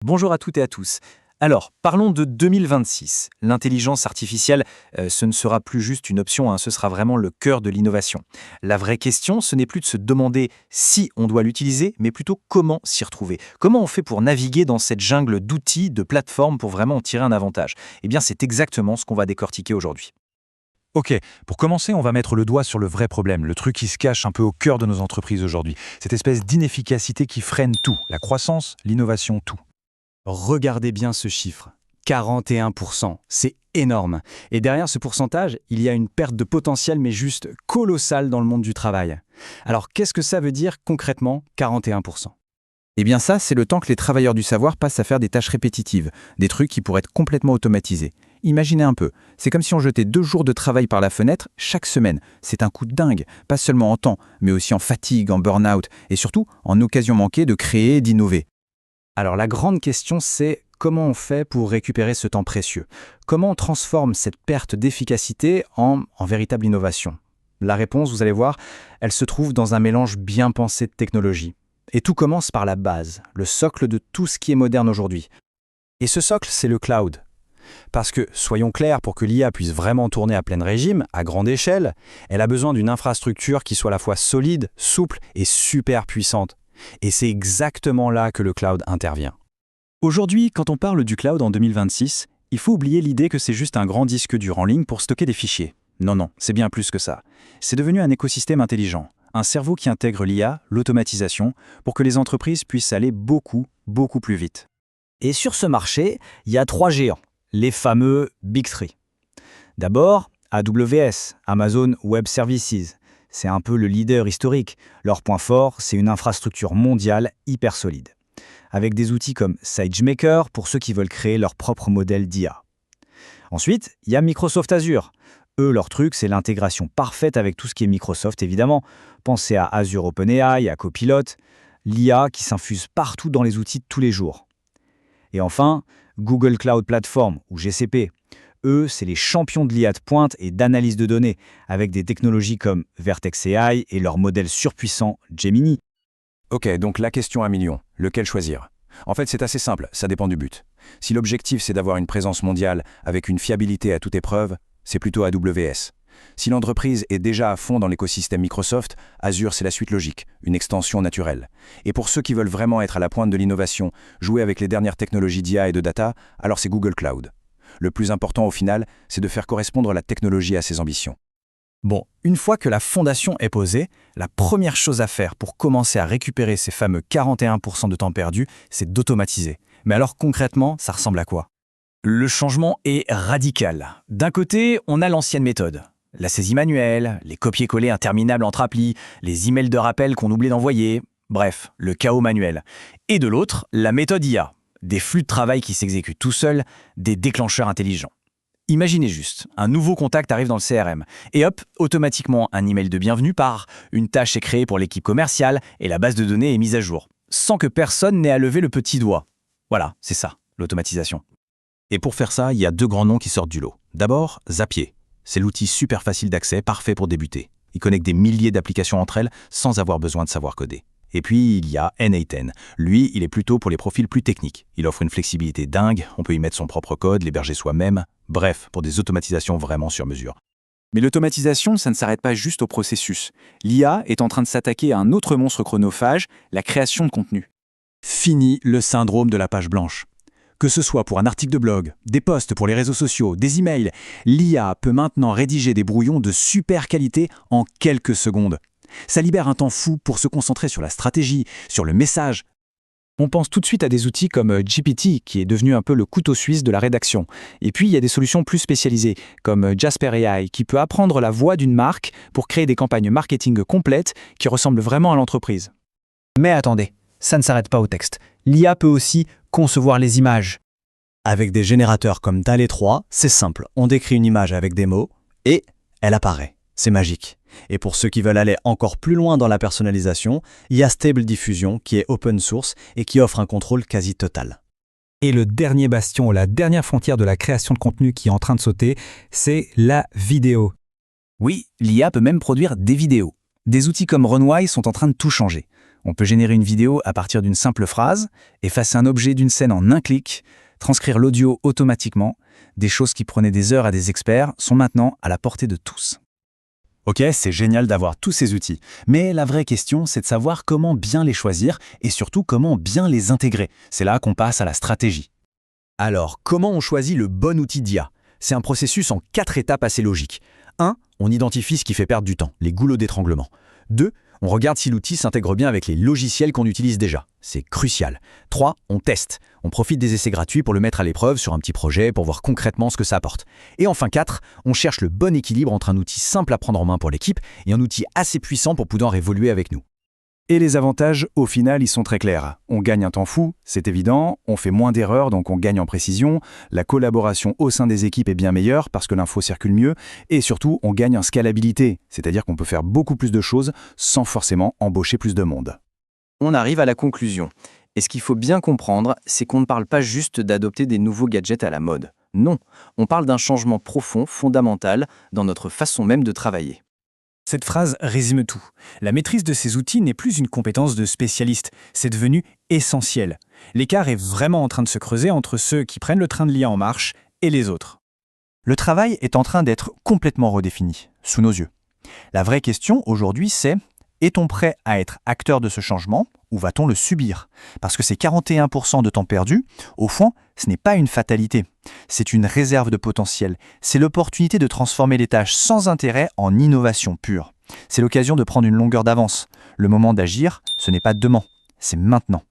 Bonjour à toutes et à tous. Alors, parlons de 2026. L'intelligence artificielle, ce ne sera plus juste une option, hein, ce sera vraiment le cœur de l'innovation. La vraie question, ce n'est plus de se demander si on doit l'utiliser, mais plutôt comment s'y retrouver. Comment on fait pour naviguer dans cette jungle d'outils, de plateformes pour vraiment en tirer un avantage? Eh bien, c'est exactement ce qu'on va décortiquer aujourd'hui. Ok, pour commencer, on va mettre le doigt sur le vrai problème, le truc qui se cache un peu au cœur de nos entreprises aujourd'hui. Cette espèce d'inefficacité qui freine tout, la croissance, l'innovation, tout. Regardez bien ce chiffre. 41%, c'est énorme. Et derrière ce pourcentage, il y a une perte de potentiel mais juste colossale dans le monde du travail. Alors qu'est-ce que ça veut dire concrètement 41%? Eh bien ça, c'est le temps que les travailleurs du savoir passent à faire des tâches répétitives, des trucs qui pourraient être complètement automatisés. Imaginez un peu, c'est comme si on jetait 2 jours de travail par la fenêtre chaque semaine. C'est un coup de dingue, pas seulement en temps, mais aussi en fatigue, en burn-out, et surtout en occasion manquée de créer et d'innover. Alors la grande question c'est comment on fait pour récupérer ce temps précieux? Comment on transforme cette perte d'efficacité en véritable innovation? La réponse, vous allez voir, elle se trouve dans un mélange bien pensé de technologies. Et tout commence par la base, le socle de tout ce qui est moderne aujourd'hui. Et ce socle, c'est le cloud. Parce que, soyons clairs, pour que l'IA puisse vraiment tourner à plein régime, à grande échelle, elle a besoin d'une infrastructure qui soit à la fois solide, souple et super puissante. Et c'est exactement là que le cloud intervient. Aujourd'hui, quand on parle du cloud en 2026, il faut oublier l'idée que c'est juste un grand disque dur en ligne pour stocker des fichiers. Non, c'est bien plus que ça. C'est devenu un écosystème intelligent. Un cerveau qui intègre l'IA, l'automatisation, pour que les entreprises puissent aller beaucoup plus vite. Et sur ce marché, il y a 3 géants, les fameux Big Three. D'abord, AWS, Amazon Web Services. C'est un peu le leader historique. Leur point fort, c'est une infrastructure mondiale hyper solide. Avec des outils comme SageMaker pour ceux qui veulent créer leur propre modèle d'IA. Ensuite, il y a Microsoft Azure. Eux, leur truc, c'est l'intégration parfaite avec tout ce qui est Microsoft, évidemment. Pensez à Azure OpenAI, à Copilot, l'IA qui s'infuse partout dans les outils de tous les jours. Et enfin, Google Cloud Platform, ou GCP. Eux, c'est les champions de l'IA de pointe et d'analyse de données, avec des technologies comme Vertex AI et leur modèle surpuissant Gemini. Ok, donc la question à million, lequel choisir? En fait, c'est assez simple, ça dépend du but. Si l'objectif c'est d'avoir une présence mondiale avec une fiabilité à toute épreuve, c'est plutôt AWS. Si l'entreprise est déjà à fond dans l'écosystème Microsoft, Azure c'est la suite logique, une extension naturelle. Et pour ceux qui veulent vraiment être à la pointe de l'innovation, jouer avec les dernières technologies d'IA et de data, alors c'est Google Cloud. Le plus important au final, c'est de faire correspondre la technologie à ses ambitions. Bon, une fois que la fondation est posée, la première chose à faire pour commencer à récupérer ces fameux 41% de temps perdu, c'est d'automatiser. Mais alors concrètement, ça ressemble à quoi? Le changement est radical. D'un côté, on a l'ancienne méthode. La saisie manuelle, les copier-coller interminables entre applis, les emails de rappel qu'on oublie d'envoyer, bref, le chaos manuel. Et de l'autre, la méthode IA. Des flux de travail qui s'exécutent tout seuls, des déclencheurs intelligents. Imaginez juste, un nouveau contact arrive dans le CRM, et hop, automatiquement un email de bienvenue part, une tâche est créée pour l'équipe commerciale, et la base de données est mise à jour, sans que personne n'ait à lever le petit doigt. Voilà, c'est ça, l'automatisation. Et pour faire ça, il y a 2 grands noms qui sortent du lot. D'abord, Zapier. C'est l'outil super facile d'accès, parfait pour débuter. Il connecte des milliers d'applications entre elles sans avoir besoin de savoir coder. Et puis, il y a N8N. Lui, il est plutôt pour les profils plus techniques. Il offre une flexibilité dingue, on peut y mettre son propre code, l'héberger soi-même. Bref, pour des automatisations vraiment sur mesure. Mais l'automatisation, ça ne s'arrête pas juste au processus. L'IA est en train de s'attaquer à un autre monstre chronophage, la création de contenu. Fini le syndrome de la page blanche. Que ce soit pour un article de blog, des posts pour les réseaux sociaux, des emails, l'IA peut maintenant rédiger des brouillons de super qualité en quelques secondes. Ça libère un temps fou pour se concentrer sur la stratégie, sur le message. On pense tout de suite à des outils comme GPT, qui est devenu un peu le couteau suisse de la rédaction. Et puis, il y a des solutions plus spécialisées, comme Jasper AI, qui peut apprendre la voix d'une marque pour créer des campagnes marketing complètes qui ressemblent vraiment à l'entreprise. Mais attendez, ça ne s'arrête pas au texte. L'IA peut aussi concevoir les images. Avec des générateurs comme DALL-E 3, c'est simple. On décrit une image avec des mots et elle apparaît. C'est magique. Et pour ceux qui veulent aller encore plus loin dans la personnalisation, il y a Stable Diffusion qui est open source et qui offre un contrôle quasi total. Et le dernier bastion, la dernière frontière de la création de contenu qui est en train de sauter, c'est la vidéo. Oui, l'IA peut même produire des vidéos. Des outils comme Runway sont en train de tout changer. On peut générer une vidéo à partir d'une simple phrase, effacer un objet d'une scène en un clic, transcrire l'audio automatiquement. Des choses qui prenaient des heures à des experts sont maintenant à la portée de tous. Ok, c'est génial d'avoir tous ces outils, mais la vraie question, c'est de savoir comment bien les choisir et surtout comment bien les intégrer. C'est là qu'on passe à la stratégie. Alors, comment on choisit le bon outil d'IA? C'est un processus en 4 étapes assez logiques. 1. On identifie ce qui fait perdre du temps, les goulots d'étranglement. 2. On regarde si l'outil s'intègre bien avec les logiciels qu'on utilise déjà. C'est crucial. 3. On teste. On profite des essais gratuits pour le mettre à l'épreuve sur un petit projet pour voir concrètement ce que ça apporte. Et enfin 4. On cherche le bon équilibre entre un outil simple à prendre en main pour l'équipe et un outil assez puissant pour pouvoir évoluer avec nous. Et les avantages, au final, ils sont très clairs. On gagne un temps fou, c'est évident, on fait moins d'erreurs, donc on gagne en précision, la collaboration au sein des équipes est bien meilleure parce que l'info circule mieux, et surtout, on gagne en scalabilité, c'est-à-dire qu'on peut faire beaucoup plus de choses sans forcément embaucher plus de monde. On arrive à la conclusion. Et ce qu'il faut bien comprendre, c'est qu'on ne parle pas juste d'adopter des nouveaux gadgets à la mode. Non, on parle d'un changement profond, fondamental, dans notre façon même de travailler. Cette phrase résume tout. La maîtrise de ces outils n'est plus une compétence de spécialiste, c'est devenu essentiel. L'écart est vraiment en train de se creuser entre ceux qui prennent le train de l'IA en marche et les autres. Le travail est en train d'être complètement redéfini, sous nos yeux. La vraie question aujourd'hui, c'est: est-on prêt à être acteur de ce changement ou va-t-on le subir? Parce que ces 41% de temps perdu, au fond, ce n'est pas une fatalité. C'est une réserve de potentiel. C'est l'opportunité de transformer les tâches sans intérêt en innovation pure. C'est l'occasion de prendre une longueur d'avance. Le moment d'agir, ce n'est pas demain, c'est maintenant.